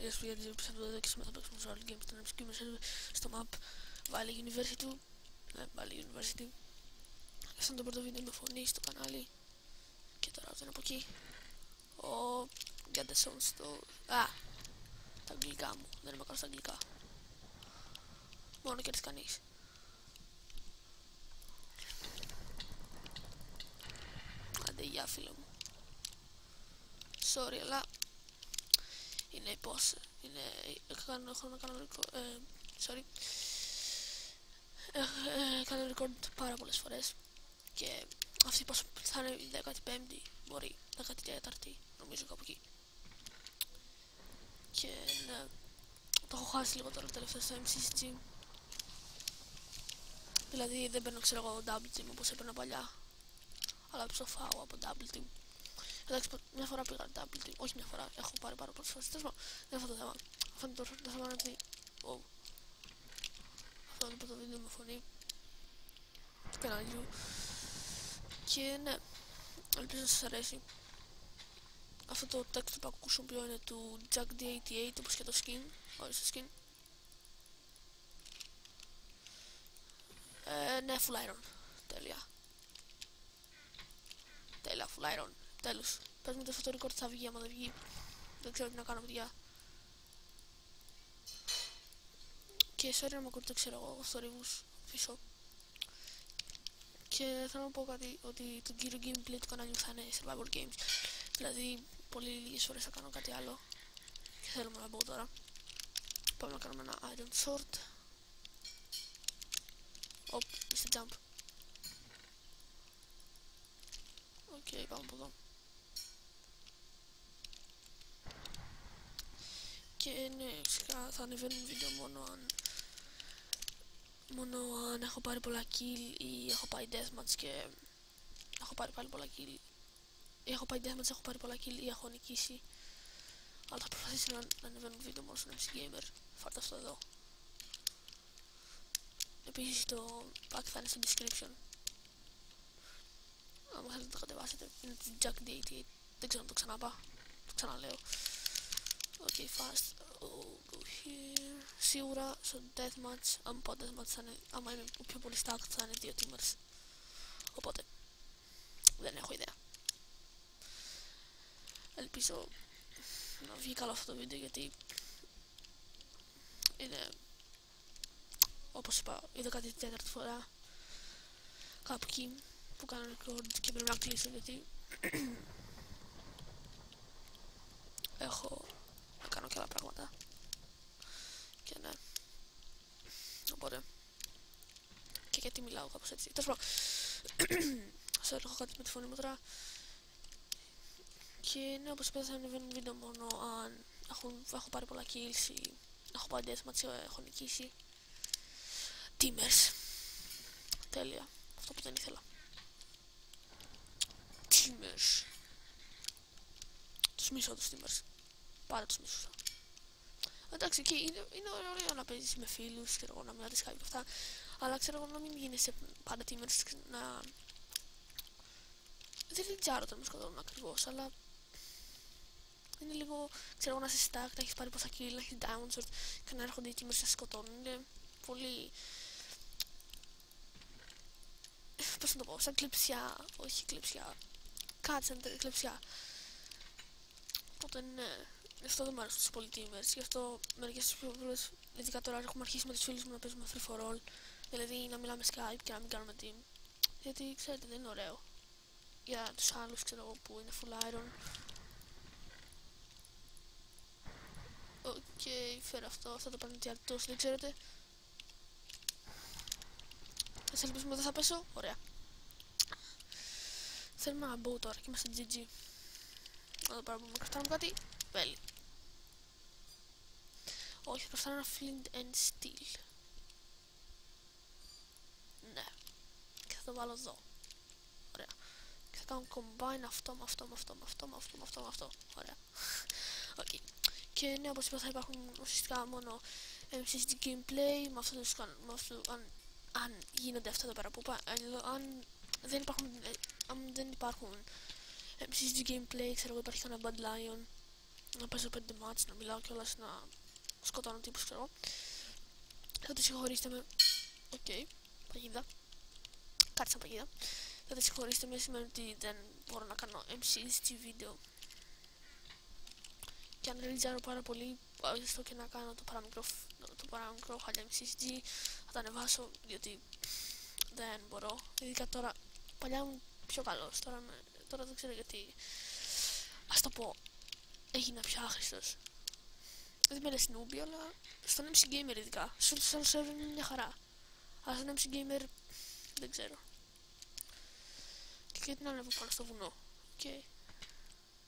Κυρίες που γιατί πιστεύω ότι σήμερα θα παίξουμε στο All Games στον MCQ στο map βάλε University. Ναι, βάλε University. Σαν το πρώτο βίντεο με φωνή στο κανάλι. Και τώρα δεν είναι από εκεί. Ο Γκάντεσον στο... Α! Τα αγγλικά μου. Δεν είμαι καλά στα αγγλικά. Μόνο και κανείς. Άντε γεια φίλε μου. Sorry, αλλά είναι πώς, είναι, έχω να κάνω sorry, κάνω record πάρα πολλές φορές και αυτή πώς θα είναι η 15η, μπορεί 14η, νομίζω κάπου εκεί. Και ναι, το έχω χάσει λίγο τώρα τελευταία στο MCC. Δηλαδή δεν παίρνω ξέρω εγώ double team όπως έπαιρνα παλιά, αλλά ψοφάω από double team. Εντάξει, μια φορά πήγα double team, όχι μια φορά, έχω πάρει πάρα πολλές φορές. Τέλος πάντων, δεν είναι αυτό το θέμα. Αυτό είναι το θέμα είναι ότι... Αυτό είναι το βίντεο με φωνή του καναλιού. Και ναι, ελπίζω να σας αρέσει. Αυτό το text που χρησιμοποιώ είναι του Jack D88, όπως και το skin, όχι το skin. Ναι, full iron, τέλεια. Τέλεια, full iron, τέλος. Πες μου ότι αυτό το record θα βγει, άμα δεν βγει, δεν ξέρω τι να κάνω παιδιά. Και sorry να με ακούτε, ξέρω εγώ, θορύβους πίσω. Και θέλω να πω κάτι, ότι το κύριο gameplay του καναλιού θα είναι survival games. Δηλαδή, πολύ λίγες φορές θα κάνω κάτι άλλο. Και θέλουμε να μπω τώρα. Πάμε να κάνουμε ένα iron sword. Οπ, είστε jump. Οκ, πάμε από εδώ. Και ναι, φυσικά θα ανεβαίνουν βίντεο μόνο αν έχω πάρει πολλά kill ή έχω πάει deathmatch και έχω πάρει πάλι πολλά kill. Ή έχω πάει deathmatch, έχω πάρει πολλά kill ή έχω νικήσει. Αλλά θα προσπαθήσω να ανεβαίνουν βίντεο μόνο στον MC Gamer. Φάρτε αυτό εδώ. Επίσης το pack θα είναι στο description. Αν θέλετε να το κατεβάσετε, είναι του Jack D88. Δεν ξέρω αν το ξαναπά. Το ξαναλέω. Ok, fast. Go here. Σίγουρα στο deathmatch, αν πω deathmatch θα είναι, άμα είμαι πιο πολύ stacked θα είναι 2 teamers. Οπότε, δεν έχω ιδέα. Ελπίζω να βγει καλό αυτό το βίντεο γιατί είναι, όπως είπα, η 14η φορά κάπου εκεί που κάνω record και πρέπει να κλείσω γιατί έχω να κάνω και άλλα πράγματα. Και ναι. Οπότε. Και γιατί μιλάω κάπως έτσι. Τέλος πάντων. Sorry, έχω κάτι με τη φωνή μου τώρα. Και ναι, όπως είπα θα ανεβαίνουν βίντεο μόνο αν έχω πάρει πολλά kills ή έχω πάρει deathmatch ή έχω νικήσει. Teamers. Τέλεια. Αυτό που δεν ήθελα. Teamers. Τους μισώ τους teamers. Πάντα τους μισούσα. Εντάξει, και είναι ωραίο να παίζεις με φίλους, ξέρω εγώ, να μιλάτε Skype και αυτά. Αλλά ξέρω εγώ να μην γίνεσαι πάντα teamers, να... Δεν ξέρω όταν με σκοτώνουν ακριβώς, αλλά... Είναι λίγο, ξέρω εγώ, να είσαι stack, να έχεις πάρει πόσα kill, να έχεις down sword και να έρχονται οι teamers να σε σκοτώνουν. Είναι πολύ... Πώς να το πω, σαν κλειψιά, όχι κλειψιά. Κάτι σαν κλειψιά. Οπότε ναι. Γι' αυτό δεν μου αρέσουν τους πολυτήμερς, γι' αυτό μερικές φορές, ειδικά τώρα έχουμε αρχίσει με τους φίλους μου να παίζουμε free for all. Δηλαδή να μιλάμε Skype και να μην κάνουμε team. Γιατί ξέρετε δεν είναι ωραίο. Για τους άλλους ξέρω εγώ που είναι full iron. Οκ, φέρω αυτό, θα το πάρω τι αρτός, δεν ξέρετε. Ας ελπίσουμε δεν θα πέσω, ωραία. Θέλουμε ένα bow τώρα και είμαστε GG. Να το πάρουμε να κρατάμε κάτι, βέλη. Όχι, θα κρατάμε ένα flint and steel. Ναι. Και θα το βάλω εδώ. Ωραία. Και θα κάνω combine αυτό με αυτό, με αυτό, με αυτό, με αυτό, με αυτό, με αυτό. Ωραία. Οκ. Και ναι, όπως είπα θα υπάρχουν ουσιαστικά μόνο MCSG gameplay με αυτό, αν γίνονται αυτά εδώ πέρα που είπα. Αν δεν υπάρχουν MCSG gameplay, ξέρω εγώ υπάρχει ένα Bad Lion να παίζω 5 μάτς, να μιλάω κιόλας, να σκοτώνω τύπους, ξέρω. Θα τη συγχωρήσετε με... Οκ, παγίδα. Κάτι σαν παγίδα. Θα τη συγχωρήσετε με, σημαίνει ότι δεν μπορώ να κάνω MC στη βίντεο. Και αν ριτζάρω πάρα πολύ, στο και να κάνω το παραμικρό χάλια MCSG, θα τα ανεβάσω, διότι δεν μπορώ. Ειδικά τώρα, παλιά ήμουν πιο καλός, τώρα δεν ξέρω γιατί, ας το πω, έγινα πιο άχρηστος. Δεν με λες νούμπι, αλλά στον MC Gamer ειδικά, σε όλους τους άλλους server είναι μια χαρά. Αλλά στον MC Gamer δεν ξέρω. Και γιατί να ανέβω πάνω στο βουνό, okay.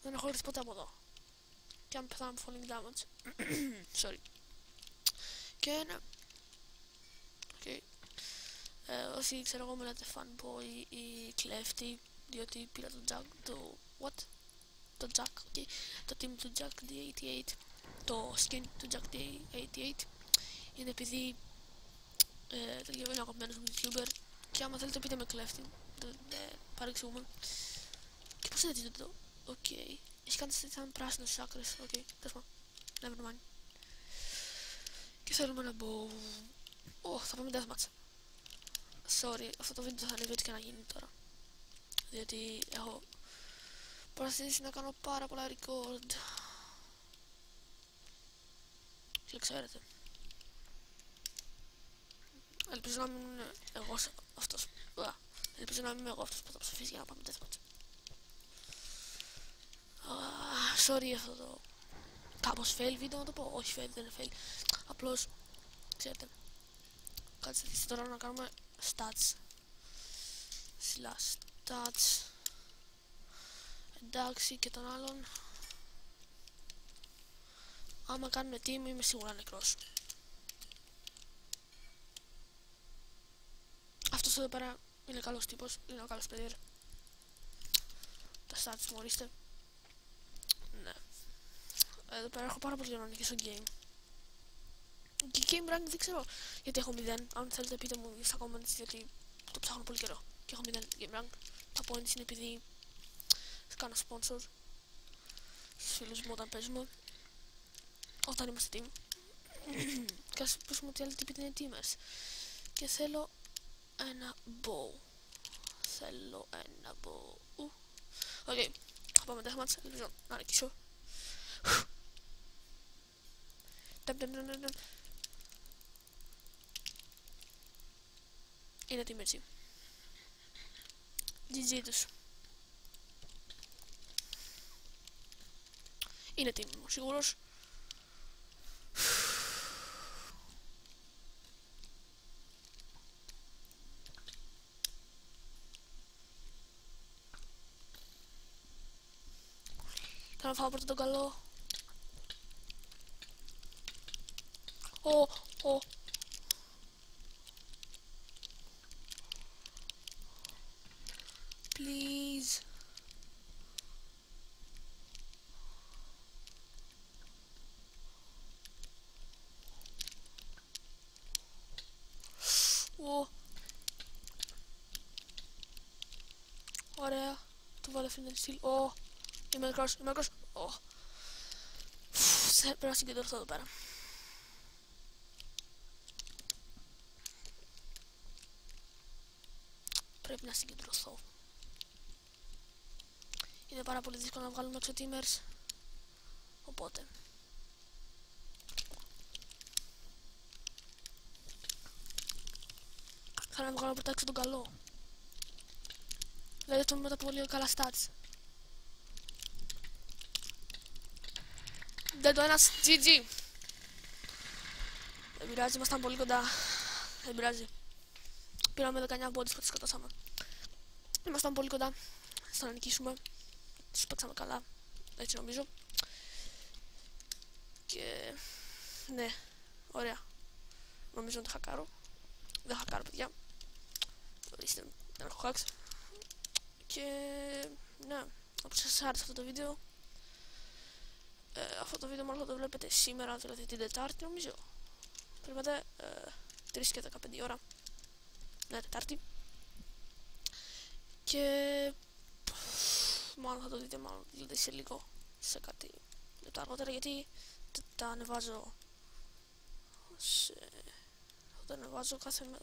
Δεν έχω έρθει ποτέ από εδώ. Και αν πεθάνω από falling damage. Sorry. Και ναι. Okay. Όσοι ξέρω εγώ με λέτε fanboy ή κλέφτη, διότι πήρα το jack, το jack, okay. Το team του Jack D88, το skin του Jack D88, είναι επειδή τελειώνει ο αγαπημένος μου YouTuber, και άμα θέλετε πείτε με κλέφτη, δεν παρεξηγούμε. Και πώς είναι το οκ. Έχει κάνει σαν πράσινο στις άκρες, οκ, τέλος πάντων, never mind. Και θέλουμε να μπω... θα πάμε deathmatch. Sorry, αυτό το βίντεο θα ανέβει ό,τι και να γίνει τώρα. Διότι έχω προσπαθήσει να κάνω πάρα πολλά record. Και ξέρετε. Ελπίζω να μην είμαι εγώ αυτός. Ελπίζω να μην είμαι εγώ αυτός που θα ψηφίσει για να πάμε deathmatch. Sorry αυτό το κάπως fail βίντεο να το πω. Όχι fail, δεν είναι fail. Απλώς, ξέρετε, κάτσε τώρα να κάνουμε stats. Stats. Εντάξει, και τον άλλον. Άμα κάνουμε team είμαι σίγουρα νεκρός. Αυτός εδώ πέρα είναι καλός τύπος, είναι ο καλός παιδί. Τα stats μου ορίστε. Ναι. Εδώ πέρα έχω πάρα πολύ να νικήσω game. Και game rank δεν ξέρω γιατί έχω 0. Αν θέλετε πείτε μου στα comments, γιατί το ψάχνω πολύ καιρό. Και έχω 0 game rank. Τα points είναι επειδή κάνω sponsor στους φίλους μου όταν παίζουμε, όταν είμαστε team. Και ας πούμε ότι άλλοι τύποι είναι teamers. Και θέλω ένα bow. Οκ, θα πάμε deathmatch, ελπίζω να νικήσω. Είναι team έτσι. GG τους. Είναι team μου, σίγουρος. Θα να φάω πρώτα τον καλό. Please. Ωραία. Του βάλε φινέλ στυλ. Είμαι νεκρός. Πρέπει να συγκεντρωθώ εδώ πέρα. Πρέπει να συγκεντρωθώ. Είναι πάρα πολύ δύσκολο να βγάλουμε έξω teamers. Οπότε θέλω να βγάλω πρώτα έξω τον καλό. Δηλαδή αυτό με τα πολύ καλά stats. Δεν το ένας, GG. Δεν πειράζει, ήμασταν πολύ κοντά. Δεν πειράζει. Πήραμε 19 bodies που τις σκοτώσαμε. Ήμασταν πολύ κοντά στο να νικήσουμε. Τους παίξαμε καλά, έτσι νομίζω. Και ναι, ωραία. Νομίζω ότι χακάρω. Δεν χακάρω, παιδιά. Ορίστε, δεν έχω hacks. Και ναι, όπως σας άρεσε αυτό το βίντεο. Αυτό το βίντεο μάλλον θα το βλέπετε σήμερα, δηλαδή την Τετάρτη νομίζω. Πρέπει 3 και 15 ώρα. Ναι, Τετάρτη. Και μάλλον θα το δείτε, δηλαδή σε λίγο, σε κάτι λεπτά αργότερα, γιατί τα ανεβάζω θα το ανεβάζω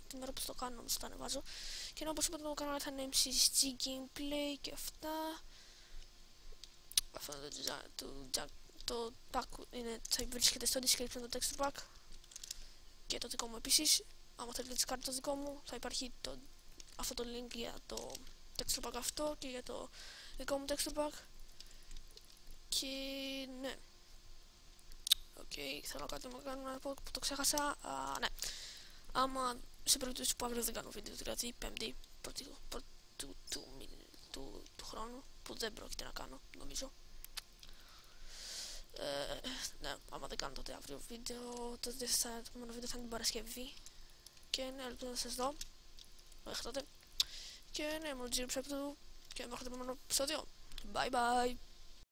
τη μέρα που το κάνω, όμως το ανεβάζω. Και όπως είπα, το κανάλι θα είναι MCG Gameplay και αυτά. Αυτό είναι το pack, θα βρίσκεται στο description το texture pack. Και το δικό μου επίσης. Άμα θέλετε τις κάρτες το δικό μου, θα υπάρχει αυτό το link για το texture pack αυτό και για το δικό μου texture pack. Και ναι. Θέλω κάτι να πω που το ξέχασα. Ναι. Άμα σε περίπτωση που αύριο δεν κάνω βίντεο, δηλαδή 5η του χρόνου, που δεν πρόκειται να κάνω, νομίζω. Ναι, άμα δεν κάνω τότε αύριο βίντεο, τότε το επόμενο βίντεο θα είναι την Παρασκευή. Και ναι, ελπίζω να σας δω μέχρι τότε. Και ναι, μόνο Giro Ψεύτου και μέχρι το επόμενο επεισόδιο. Bye bye!